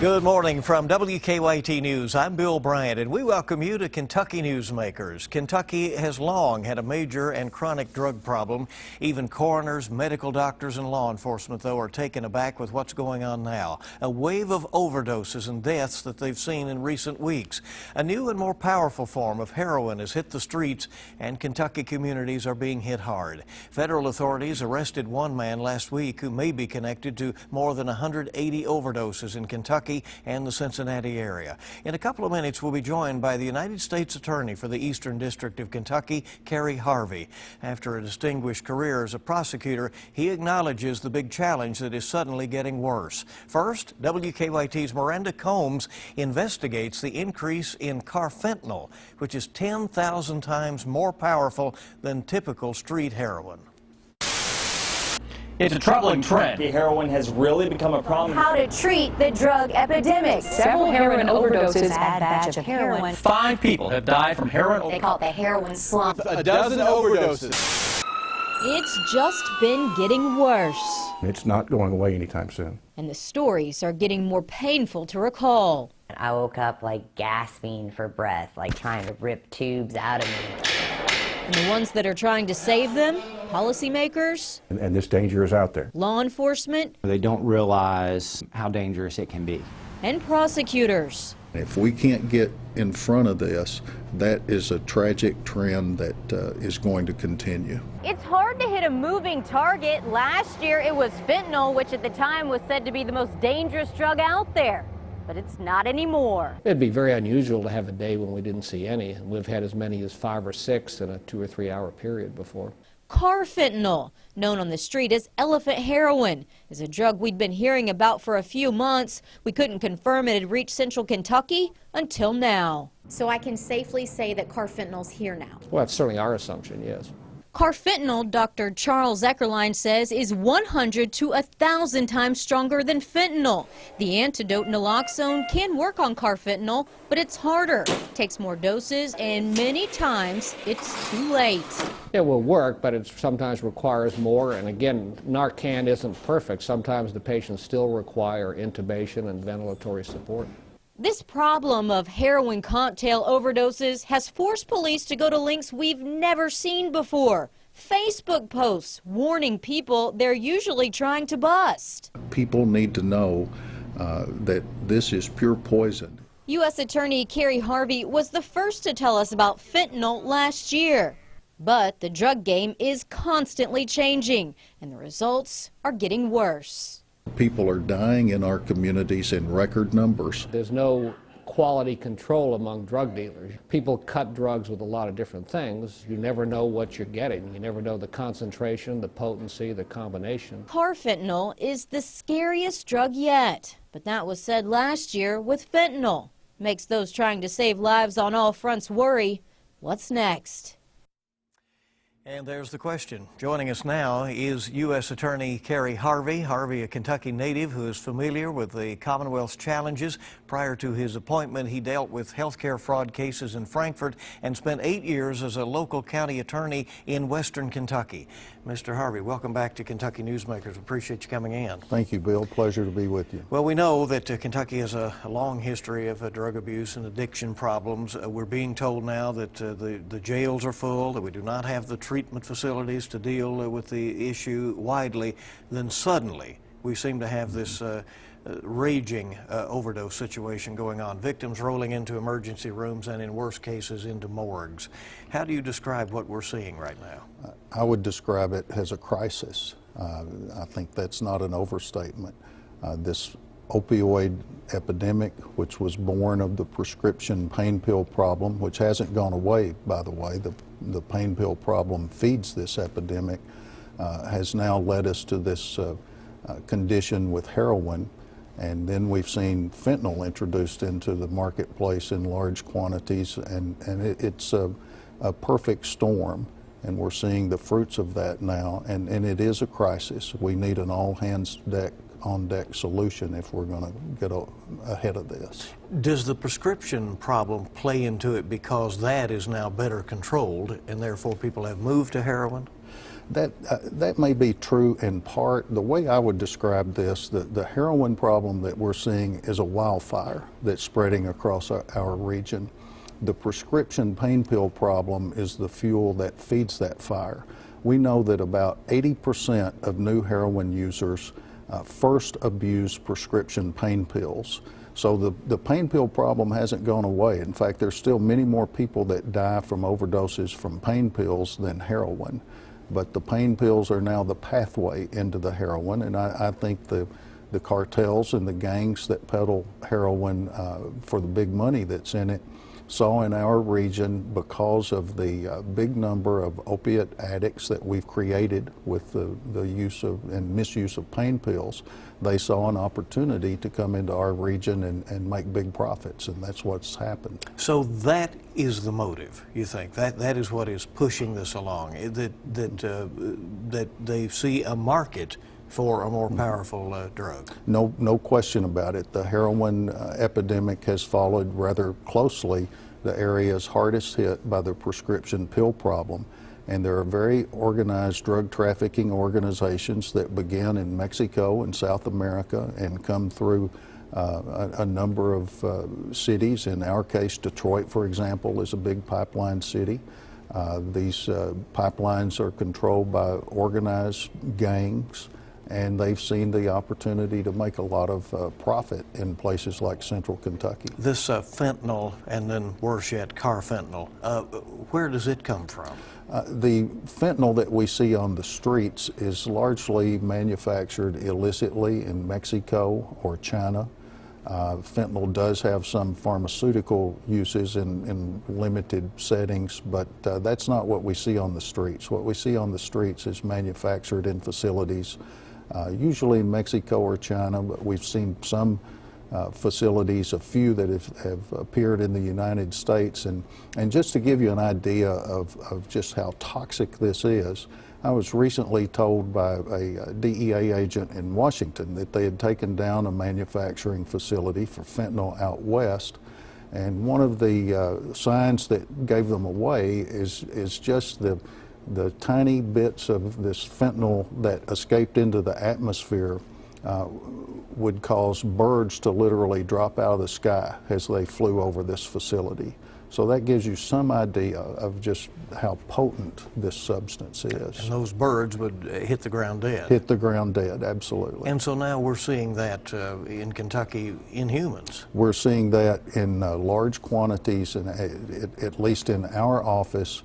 Good morning from WKYT News. I'm Bill Bryant, and we welcome you to Kentucky Newsmakers. Kentucky has long had a major and chronic drug problem. Even coroners, medical doctors, and law enforcement, though, are taken aback with what's going on now. A wave of overdoses and deaths that they've seen in recent weeks. A new and more powerful form of heroin has hit the streets, and Kentucky communities are being hit hard. Federal authorities arrested one man last week who may be connected to more than 180 overdoses in Kentucky and the Cincinnati area. In a couple of minutes, we'll be joined by the United States Attorney for the Eastern District of Kentucky, Kerry Harvey. After a distinguished career as a prosecutor, he acknowledges the big challenge that is suddenly getting worse. First, WKYT's Miranda Combs investigates the increase in carfentanil, which is 10,000 times more powerful than typical street heroin. It's a troubling trend. The heroin has really become a problem. How to treat the drug epidemic. Several heroin overdoses, bad batch of heroin. 5 people have died from heroin. They call it the heroin slump. A dozen overdoses. It's just been getting worse. It's not going away anytime soon. And the stories are getting more painful to recall. I woke up like gasping for breath, like trying to rip tubes out of me. And the ones that are trying to save them, policymakers, And this danger is out there. law enforcement, They don't realize how dangerous it can be. and prosecutors. If we can't get in front of this, that is a tragic trend that is going to continue. It's hard to hit a moving target. Last year it was fentanyl, which at the time was said to be the most dangerous drug out there. But it's not anymore. It'd be very unusual to have a day when we didn't see any. We've had as many as 5 or 6 in a 2 or 3 hour period before. Carfentanil, known on the street as elephant heroin, is a drug we'd been hearing about for a few months. We couldn't confirm it had reached central Kentucky until now. So I can safely say that carfentanil's here now. Well, that's certainly our assumption, yes. Carfentanil, Dr. Charles Eckerline says, is 100 to 1,000 times stronger than fentanyl. The antidote naloxone can work on carfentanil, but it's harder, takes more doses, and many times it's too late. It will work, but it sometimes requires more. And again, Narcan isn't perfect. Sometimes the patients still require intubation and ventilatory support. This problem of heroin cocktail overdoses has forced police to go to lengths we've never seen before. Facebook posts warning people they're usually trying to bust. People need to know that this is pure poison. U.S. Attorney Kerry Harvey was the first to tell us about fentanyl last year. But the drug game is constantly changing, and the results are getting worse. People are dying in our communities in record numbers. There's no quality control among drug dealers. People cut drugs with a lot of different things. You never know what you're getting. You never know the concentration, the potency, the combination. Carfentanil is the scariest drug yet, but that was said last year with fentanyl. Makes those trying to save lives on all fronts worry. What's next? And there's the question. Joining us now is U.S. Attorney Kerry Harvey. Harvey, a Kentucky native who is familiar with the Commonwealth's challenges. Prior to his appointment, he dealt with healthcare fraud cases in Frankfort and spent 8 years as a local county attorney in western Kentucky. Mr. Harvey, welcome back to Kentucky Newsmakers. Appreciate you coming in. Thank you, Bill. Pleasure to be with you. Well, we know that Kentucky has a long history of drug abuse and addiction problems. We're being told now that the jails are full, that we do not have the treatment facilities to deal with the issue widely. Then suddenly we seem to have this raging overdose situation going on, victims rolling into emergency rooms and in worst cases into morgues. How do you describe what we're seeing right now? I would describe it as a crisis. I think that's not an overstatement. This opioid epidemic, which was born of the prescription pain pill problem, which hasn't gone away, by the way. The pain pill problem feeds this epidemic, has now led us to this condition with heroin. And then we've seen fentanyl introduced into the marketplace in large quantities, and it's a perfect storm. And we're seeing the fruits of that now, and it is a crisis. We need an all-hands-deck on-deck solution if we're going to get ahead of this. Does the prescription problem play into it because that is now better controlled and therefore people have moved to heroin? That may be true in part. The way I would describe this, the heroin problem that we're seeing is a wildfire that's spreading across our region. The prescription pain pill problem is the fuel that feeds that fire. We know that about 80% of new heroin users first abuse prescription pain pills. So the pain pill problem hasn't gone away. In fact, there's still many more people that die from overdoses from pain pills than heroin. But the pain pills are now the pathway into the heroin, and I think the cartels and the gangs that peddle heroin for the big money that's in it saw in our region, because of the big number of opiate addicts that we've created with the use of and misuse of pain pills, they saw an opportunity to come into our region and make big profits, and that's what's happened. So that is the motive, you think? That is what is pushing this along, that they see a market for a more powerful drug? No question about it. The heroin epidemic has followed rather closely the areas hardest hit by the prescription pill problem. And there are very organized drug trafficking organizations that begin in Mexico and South America and come through a number of cities. In our case, Detroit, for example, is a big pipeline city. These pipelines are controlled by organized gangs, and they've seen the opportunity to make a lot of profit in places like central Kentucky. This fentanyl, and then worse yet, carfentanil, where does it come from? The fentanyl that we see on the streets is largely manufactured illicitly in Mexico or China. Fentanyl does have some pharmaceutical uses in limited settings, but that's not what we see on the streets. What we see on the streets is manufactured in facilities, usually in Mexico or China, but we've seen some facilities, a few that have appeared in the United States. And just to give you an idea of just how toxic this is, I was recently told by a DEA agent in Washington that they had taken down a manufacturing facility for fentanyl out west, and one of the signs that gave them away is just the tiny bits of this fentanyl that escaped into the atmosphere would cause birds to literally drop out of the sky as they flew over this facility. So that gives you some idea of just how potent this substance is. And those birds would hit the ground dead. Hit the ground dead, absolutely. And so now we're seeing that in Kentucky in humans. We're seeing that in large quantities, and at least in our office,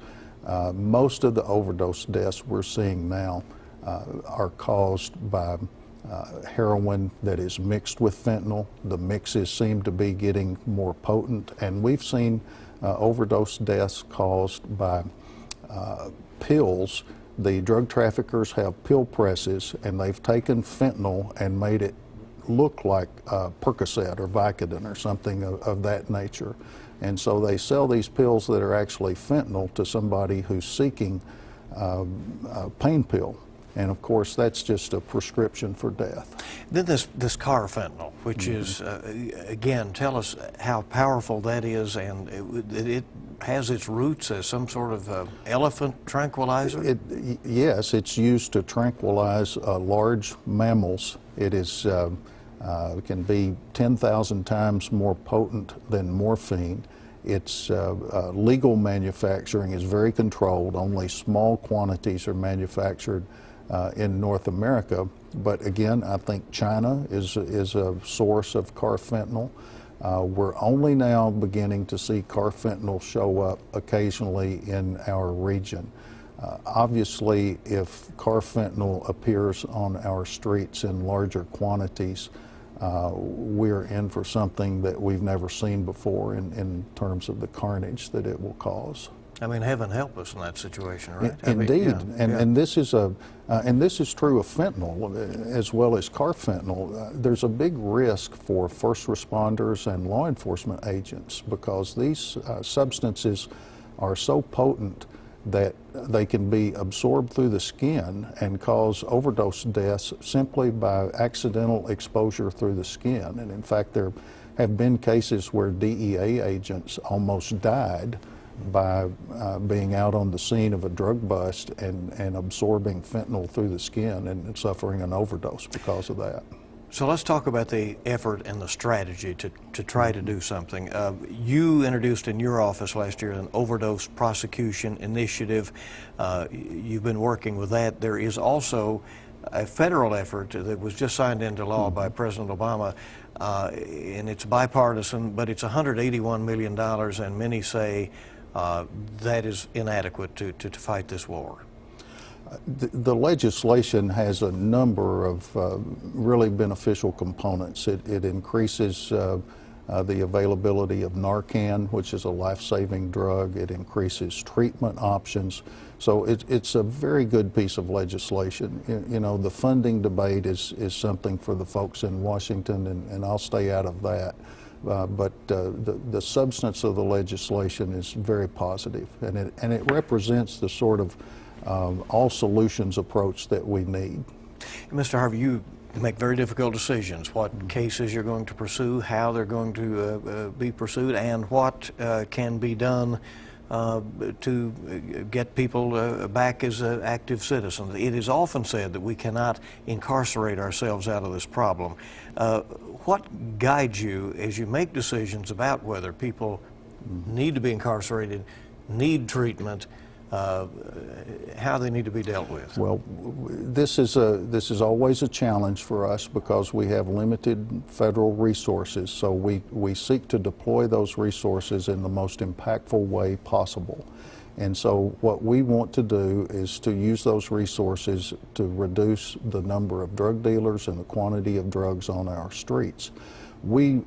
most of the overdose deaths we're seeing now are caused by heroin that is mixed with fentanyl. The mixes seem to be getting more potent, and we've seen overdose deaths caused by pills. The drug traffickers have pill presses, and they've taken fentanyl and made it look like Percocet or Vicodin or something of that nature. And so they sell these pills that are actually fentanyl to somebody who's seeking a pain pill. And of course, that's just a prescription for death. Then this carfentanil, which is, again, tell us how powerful that is, and it has its roots as some sort of elephant tranquilizer? Yes, it's used to tranquilize large mammals. It is can be 10,000 times more potent than morphine. Its legal manufacturing is very controlled. Only small quantities are manufactured in North America, but again, I think China is a source of carfentanil. We're only now beginning to see carfentanil show up occasionally in our region. Obviously, if carfentanil appears on our streets in larger quantities, we're in for something that we've never seen before in terms of the carnage that it will cause. I mean, heaven help us in that situation, right? Indeed, and this is true of fentanyl as well as carfentanil. There's a big risk for first responders and law enforcement agents because these substances are so potent that they can be absorbed through the skin and cause overdose deaths simply by accidental exposure through the skin. And in fact, there have been cases where DEA agents almost died by being out on the scene of a drug bust and absorbing fentanyl through the skin and suffering an overdose because of that. So let's talk about the effort and the strategy to try to do something. You introduced in your office last year an overdose prosecution initiative. You've been working with that. There is also a federal effort that was just signed into law by President Obama, and it's bipartisan, but it's $181 million, and many say that is inadequate to fight this war. The legislation has a number of really beneficial components. It increases the availability of Narcan, which is a life-saving drug. It increases treatment options. So it's a very good piece of legislation. You know, the funding debate is something for the folks in Washington, and I'll stay out of that. But the substance of the legislation is very positive, and it represents the sort of all solutions approach that we need. Mr. Harvey, you make very difficult decisions, what cases you're going to pursue, how they're going to be pursued, and what can be done to get people back as active citizens. It is often said that we cannot incarcerate ourselves out of this problem. What guides you as you make decisions about whether people need to be incarcerated, need treatment, how they need to be dealt with? Well, this is always a challenge for us because we have limited federal resources, so we seek to deploy those resources in the most impactful way possible. And so what we want to do is to use those resources to reduce the number of drug dealers and the quantity of drugs on our streets. We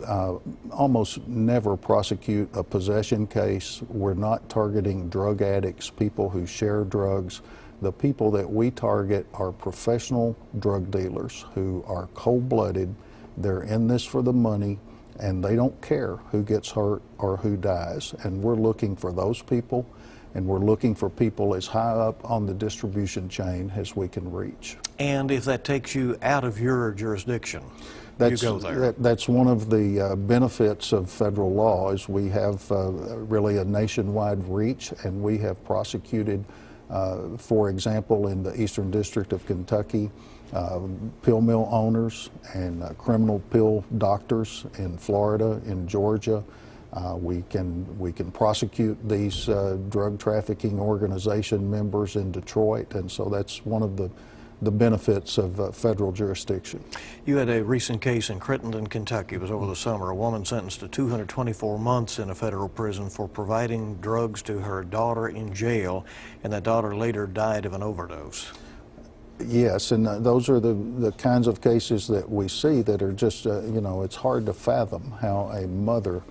almost never prosecute a possession case. We're not targeting drug addicts, people who share drugs. The people that we target are professional drug dealers who are cold-blooded. They're in this for the money, and they don't care who gets hurt or who dies. And we're looking for those people, and we're looking for people as high up on the distribution chain as we can reach. And if that takes you out of your jurisdiction, you go there. That's one of the benefits of federal law is we have really a nationwide reach, and we have prosecuted, for example, in the Eastern District of Kentucky, pill mill owners and criminal pill doctors in Florida, in Georgia. We can prosecute these drug trafficking organization members in Detroit, and so that's one of the benefits of federal jurisdiction. You had a recent case in Crittenden, Kentucky. It was over the summer. A woman sentenced to 224 months in a federal prison for providing drugs to her daughter in jail, and that daughter later died of an overdose. Yes, and those are the kinds of cases that we see that are just, you know, it's hard to fathom how a mother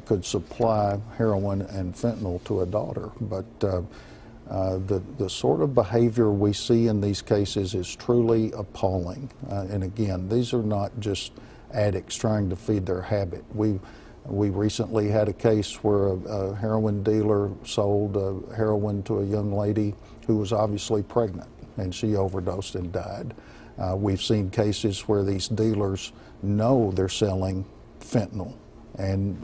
could supply heroin and fentanyl to a daughter. But the sort of behavior we see in these cases is truly appalling. And again, these are not just addicts trying to feed their habit. We recently had a case where a heroin dealer sold heroin to a young lady who was obviously pregnant, and she overdosed and died. We've seen cases where these dealers know they're selling fentanyl, and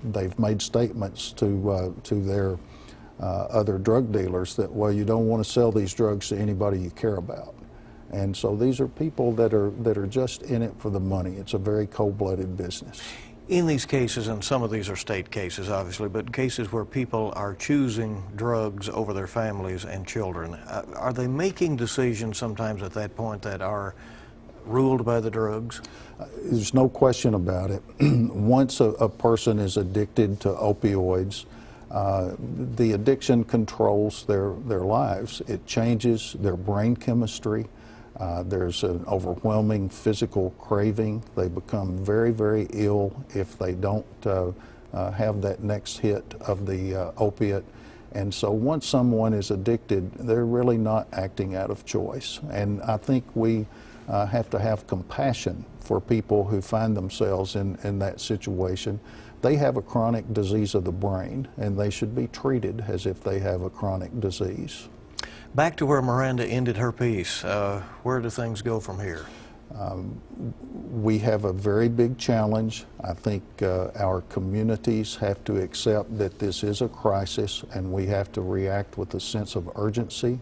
they've made statements to their other drug dealers that, well, you don't want to sell these drugs to anybody you care about. And so these are people that are just in it for the money. It's a very cold-blooded business. In these cases, and some of these are state cases obviously, but cases where people are choosing drugs over their families and children, are they making decisions sometimes at that point that are ruled by the drugs? There's no question about it. Once a person is addicted to opioids, the addiction controls their lives. It changes their brain chemistry. There's an overwhelming physical craving. They become very, very ill if they don't have that next hit of the opiate. And so once someone is addicted, they're really not acting out of choice. And I think we have to have compassion for people who find themselves in that situation. they have a chronic disease of the brain, and they should be treated as if they have a chronic disease. Back to where Miranda ended her piece, where do things go from here? We have a very big challenge. I think our communities have to accept that this is a crisis, and we have to react with a sense of urgency.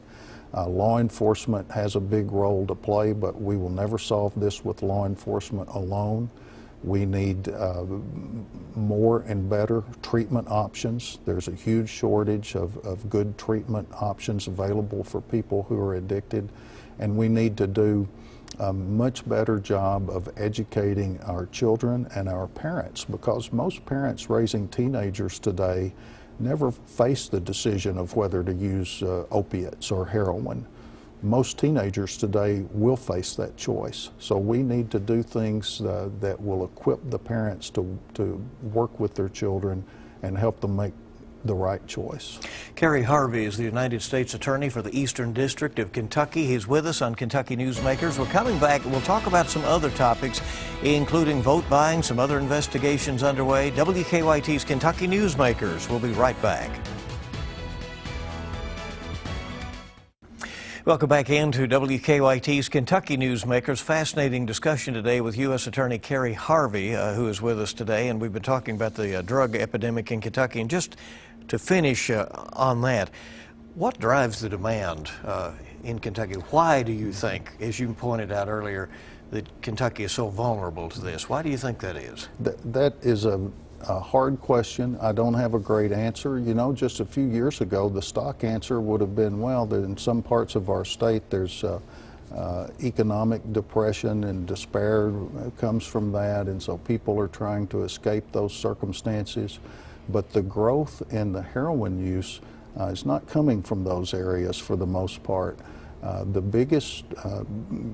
Law enforcement has a big role to play, but we will never solve this with law enforcement alone. We need more and better treatment options. There's a huge shortage of good treatment options available for people who are addicted, and we need to do a much better job of educating our children and our parents, because most parents raising teenagers today never face the decision of whether to use opiates or heroin. Most teenagers today will face that choice. So we need to do things that will equip the parents to work with their children and help them make the right choice. Kerry Harvey is the United States Attorney for the Eastern District of Kentucky. He's with us on Kentucky Newsmakers. We're coming back. We'll talk about some other topics, including vote buying, some other investigations underway. WKYT's Kentucky Newsmakers. We'll be right back. Welcome back into WKYT's Kentucky Newsmakers. Fascinating discussion today with U.S. Attorney Kerry Harvey, who is with us today, and we've been talking about the drug epidemic in Kentucky. And just to finish on that, what drives the demand in Kentucky? Why do you think, as you pointed out earlier, that Kentucky is so vulnerable to this? Why do you think that is? That is a hard question. I don't have a great answer. You know, just a few years ago, the stock answer would have been, well, that in some parts of our state there's economic depression and despair comes from that, and so people are trying to escape those circumstances. But the growth in the heroin use is not coming from those areas for the most part. The biggest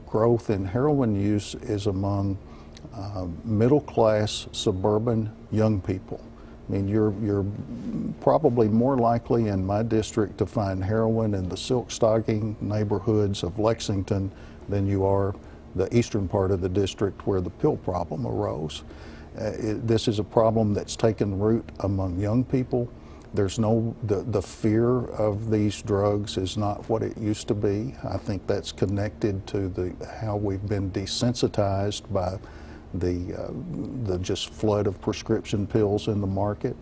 growth in heroin use is among middle-class suburban young people. I mean, you're probably more likely in my district to find heroin in the silk stocking neighborhoods of Lexington than you are the eastern part of the district where the pill problem arose. This is a problem that's taken root among young people. There's the fear of these drugs is not what it used to be. I think that's connected to how we've been desensitized by the just flood of prescription pills in the market.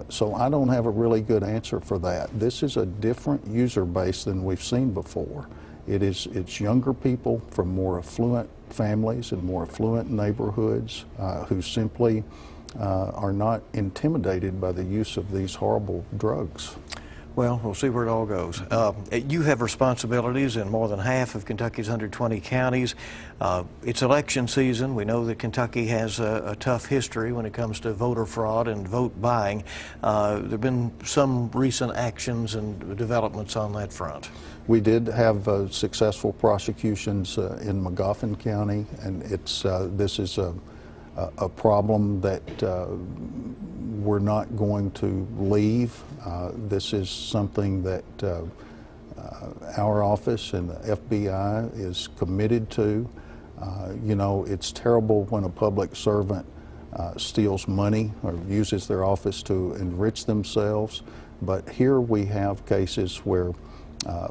So I don't have a really good answer for that. This is a different user base than we've seen before. It's younger people from more affluent families and more affluent neighborhoods who simply are not intimidated by the use of these horrible drugs. Well, we'll see where it all goes. You have responsibilities in more than half of Kentucky's 120 counties. It's election season. We know that Kentucky has a tough history when it comes to voter fraud and vote buying. There have been some recent actions and developments on that front. We did have successful prosecutions in Magoffin County, and this is a problem that we're not going to leave. This is something that our office and the FBI is committed to. You know, it's terrible when a public servant steals money or uses their office to enrich themselves, but here we have cases where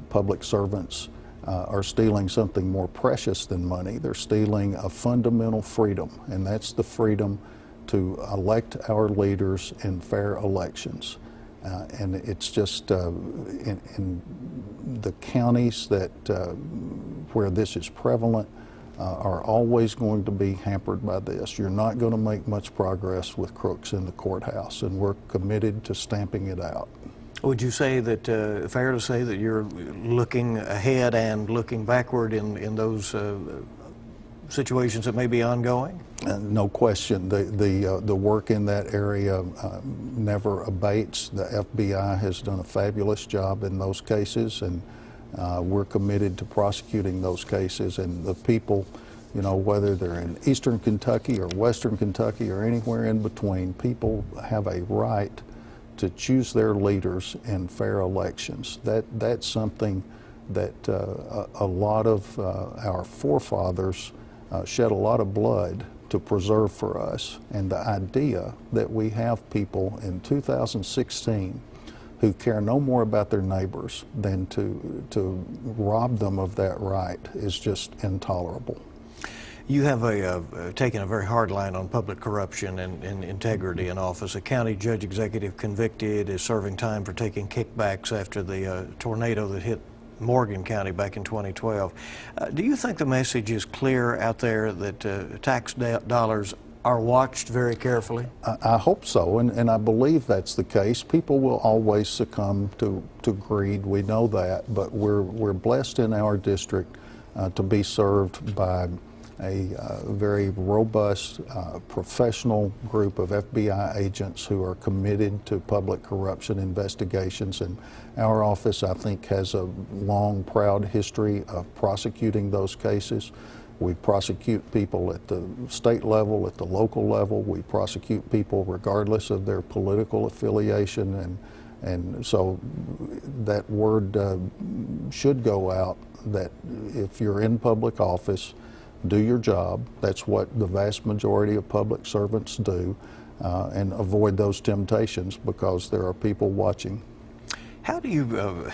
public servants are stealing something more precious than money. They're stealing a fundamental freedom, and that's the freedom to elect our leaders in fair elections. And it's just in the counties that where this is prevalent are always going to be hampered by this. You're not going to make much progress with crooks in the courthouse, and we're committed to stamping it out. Would you say that, fair to say that you're looking ahead and looking backward in those situations that may be ongoing? No question. The work in that area never abates. The FBI has done a fabulous job in those cases, and we're committed to prosecuting those cases. And the people, you know, whether they're in eastern Kentucky or western Kentucky or anywhere in between, people have a right to choose their leaders in fair elections. That's something that a lot of our forefathers shed a lot of blood to preserve for us. And the idea that we have people in 2016 who care no more about their neighbors than to rob them of that right is just intolerable. You have taken a very hard line on public corruption and integrity in office. A county judge executive convicted is serving time for taking kickbacks after the tornado that hit Morgan County back in 2012. Do you think the message is clear out there that tax dollars are watched very carefully? I hope so, and I believe that's the case. People will always succumb to greed. We know that, but we're blessed in our district to be served by a very robust, professional group of FBI agents who are committed to public corruption investigations. And our office, I think, has a long, proud history of prosecuting those cases. We prosecute people at the state level, at the local level. We prosecute people regardless of their political affiliation. And so that word should go out that if you're in public office, do your job. That's what the vast majority of public servants do, and avoid those temptations because there are people watching. How do you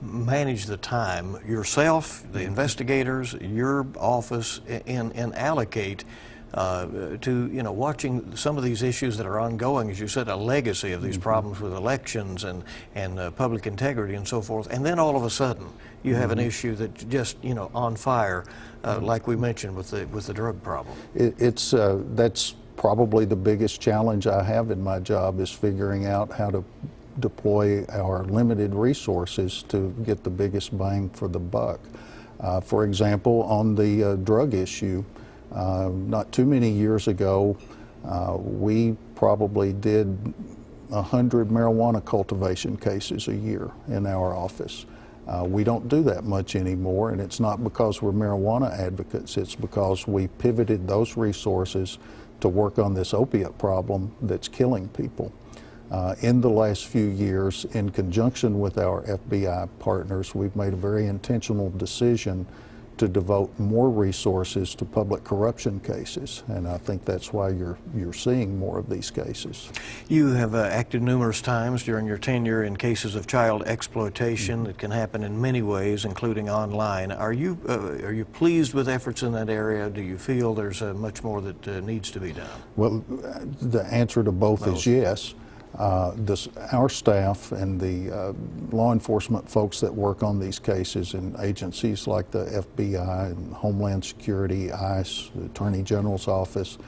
manage the time yourself, the investigators, your office, and allocate to watching some of these issues that are ongoing, as you said, a legacy of these problems with elections and public integrity and so forth, and then all of a sudden you have an issue that just on fire, like we mentioned with the drug problem. That's probably the biggest challenge I have in my job, is figuring out how to deploy our limited resources to get the biggest bang for the buck. For example, on the drug issue, not too many years ago, we probably did 100 marijuana cultivation cases a year in our office. We don't do that much anymore, and it's not because we're marijuana advocates. It's because we pivoted those resources to work on this opiate problem that's killing people. In the last few years, in conjunction with our FBI partners, we've made a very intentional decision to devote more resources to public corruption cases, and I think that's why you're seeing more of these cases. You have acted numerous times during your tenure in cases of child exploitation that can happen in many ways, including online. Are you pleased with efforts in that area? Do you feel there's much more that needs to be done? Well, the answer to both is yes. Our staff and the law enforcement folks that work on these cases in agencies like the FBI and Homeland Security, ICE, the Attorney General's office,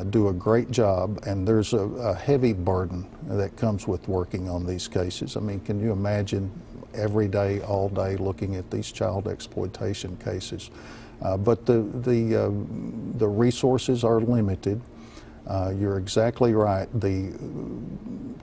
do a great job, and there's a heavy burden that comes with working on these cases. I mean, can you imagine every day, all day, looking at these child exploitation cases? But the resources are limited. You're exactly right. The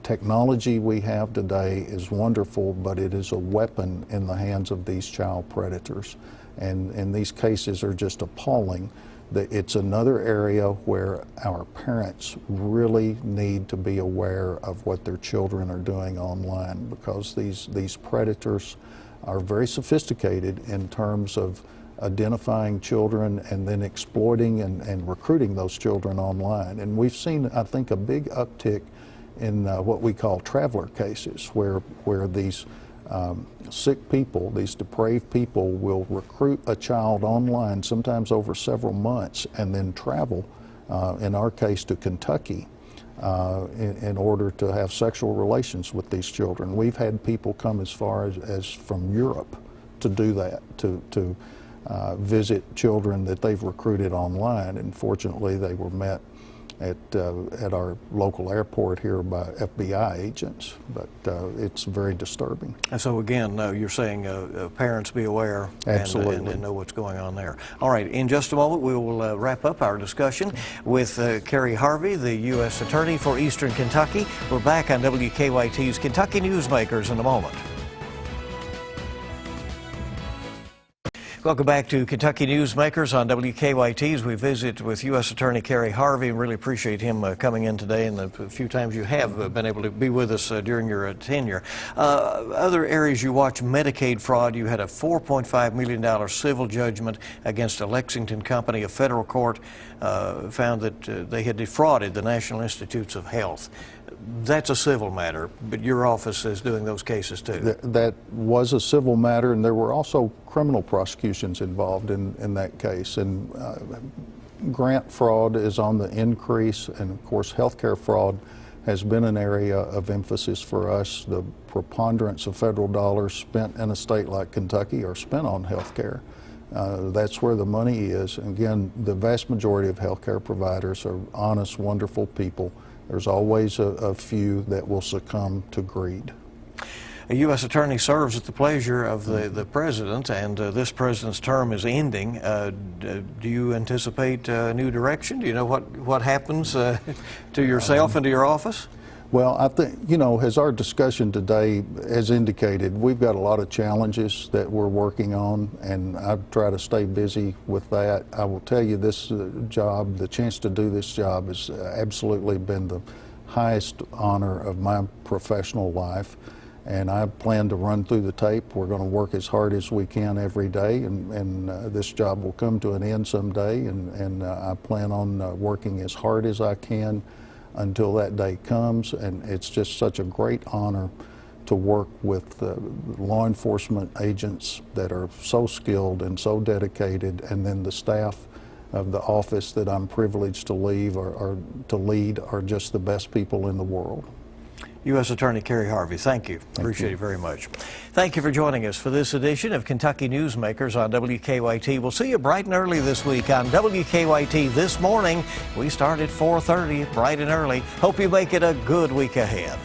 technology we have today is wonderful, but it is a weapon in the hands of these child predators. And these cases are just appalling. It's another area where our parents really need to be aware of what their children are doing online, because these predators are very sophisticated in terms of identifying children and then exploiting and recruiting those children online. And we've seen, I think, a big uptick in what we call traveler cases, where these sick people, these depraved people, will recruit a child online, sometimes over several months, and then travel, in our case, to Kentucky, in order to have sexual relations with these children. We've had people come as far as from Europe to do that, to visit children that they've recruited online, and fortunately they were met at our local airport here by FBI agents, but it's very disturbing. And so again, you're saying parents be aware. Absolutely. And know what's going on there. All right, in just a moment we will wrap up our discussion with Kerry Harvey, the U.S. Attorney for Eastern Kentucky. We're back on WKYT's Kentucky Newsmakers in a moment. Welcome back to Kentucky Newsmakers on WKYT as we visit with U.S. Attorney Kerry Harvey, and really appreciate him coming in today and the few times you have been able to be with us during your tenure. Other areas you watch: Medicaid fraud. You had a $4.5 million civil judgment against a Lexington company. A federal court found that they had defrauded the National Institutes of Health. That's a civil matter, but your office is doing those cases too. That was a civil matter, and there were also criminal prosecutions involved in that case. And grant fraud is on the increase, and of course healthcare fraud has been an area of emphasis for us. The preponderance of federal dollars spent in a state like Kentucky are spent on healthcare. That's where the money is. And again, the vast majority of healthcare providers are honest, wonderful people. There's always a few that will succumb to greed. A U.S. attorney serves at the pleasure of the president, and this president's term is ending. Do you anticipate a new direction? Do you know what happens to yourself and to your office? Well, I think, as our discussion today has indicated, we've got a lot of challenges that we're working on, and I try to stay busy with that. I will tell you, this job, the chance to do this job, has absolutely been the highest honor of my professional life, and I plan to run through the tape. We're going to work as hard as we can every day, and this job will come to an end someday, and I plan on working as hard as I can until that day comes. And it's just such a great honor to work with law enforcement agents that are so skilled and so dedicated, and then the staff of the office that I'm privileged to lead are just the best people in the world. U.S. Attorney Kerry Harvey, thank you. Appreciate it very much. Thank you for joining us for this edition of Kentucky Newsmakers on WKYT. We'll see you bright and early this week on WKYT This Morning. We start at 4:30, bright and early. Hope you make it a good week ahead.